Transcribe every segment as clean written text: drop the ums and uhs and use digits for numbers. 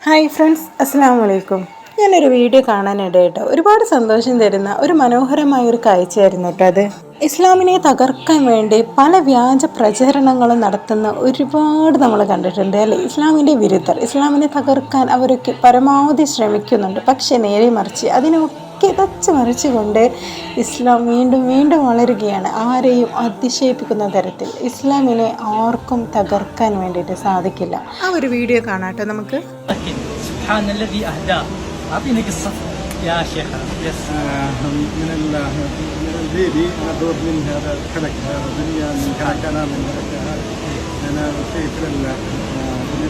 Hi friends, അസ്സലാമു അലൈക്കും. ഞാനൊരു വീഡിയോ കാണാനിടയായിട്ട് ഒരുപാട് സന്തോഷം തരുന്ന ഒരു മനോഹരമായ ഒരു കാഴ്ചയായിരുന്നു കേട്ടോ അത്. ഇസ്ലാമിനെ തകർക്കാൻ വേണ്ടി പല വ്യാജ പ്രചരണങ്ങളും നടത്തുന്ന ഒരുപാട് നമ്മൾ കണ്ടിട്ടുണ്ട് അല്ലേ. ഇസ്ലാമിൻ്റെ വിരുദ്ധർ ഇസ്ലാമിനെ തകർക്കാൻ അവരൊക്കെ പരമാവധി ശ്രമിക്കുന്നുണ്ട്. പക്ഷേ നേരെ മറിച്ച് അതിനൊക്കെ തച്ച് മറിച്ചുകൊണ്ട് ഇസ്ലാം വീണ്ടും വീണ്ടും വളരുകയാണ്. ആരെയും അതിശയിപ്പിക്കുന്ന തരത്തിൽ ഇസ്ലാമിനെ ആർക്കും തകർക്കാൻ വേണ്ടിയിട്ട് സാധിക്കില്ല. ആ ഒരു വീഡിയോ കാണാട്ടോ നമുക്ക്. سبحان الذي أهداه. أعطيني قصة يا شيخ. يس من البيبي أنا دور من هذا الكلك هذا الدنيا من كان من أنا شيء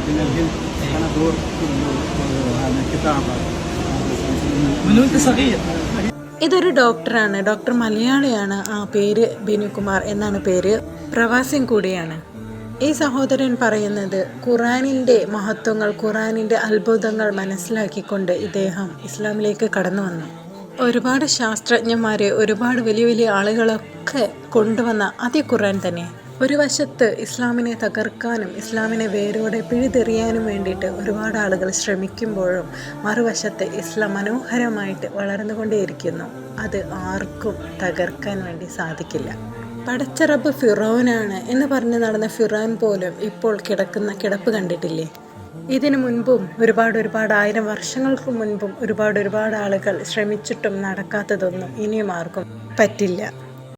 من الهند أنا دور كله هذا كتابة من وأنت صغير. ഇതൊരു ഡോക്ടറാണ്. ഡോക്ടർ മലയാളിയാണ്. പേര് ബിനുകുമാർ എന്നാണ് പേര്. പ്രവാസിയും കൂടിയാണ്. ഈ സഹോദരൻ പറയുന്നത് ഖുറാനിൻ്റെ മഹത്വങ്ങൾ, ഖുറാനിൻ്റെ അത്ഭുതങ്ങൾ മനസ്സിലാക്കിക്കൊണ്ട് ഇദ്ദേഹം ഇസ്ലാമിലേക്ക് കടന്നു വന്നു. ഒരുപാട് ശാസ്ത്രജ്ഞന്മാരെ, ഒരുപാട് വലിയ വലിയ ആളുകളൊക്കെ കൊണ്ടുവന്ന അതേ ഖുറാൻ തന്നെ. ഒരു വശത്ത് ഇസ്ലാമിനെ തകർക്കാനും ഇസ്ലാമിനെ വേരോടെ പിഴുതെറിയാനും വേണ്ടിയിട്ട് ഒരുപാട് ആളുകൾ ശ്രമിക്കുമ്പോഴും മറുവശത്ത് ഇസ്ലാം മനോഹരമായിട്ട് വളർന്നുകൊണ്ടേയിരിക്കുന്നു. അത് ആർക്കും തകർക്കാൻ വേണ്ടി സാധിക്കില്ല. പടച്ച റബ്ബ് ഫിറോനാണ് എന്ന് പറഞ്ഞ് നടന്ന ഫിറോൻ പോലും ഇപ്പോൾ കിടക്കുന്ന കിടപ്പ് കണ്ടിട്ടില്ലേ. ഇതിനു മുൻപും ഒരുപാട് ആയിരം വർഷങ്ങൾക്ക് മുൻപും ഒരുപാട് ആളുകൾ ശ്രമിച്ചിട്ടും നടക്കാത്തതൊന്നും ഇനിയും ആർക്കും പറ്റില്ല.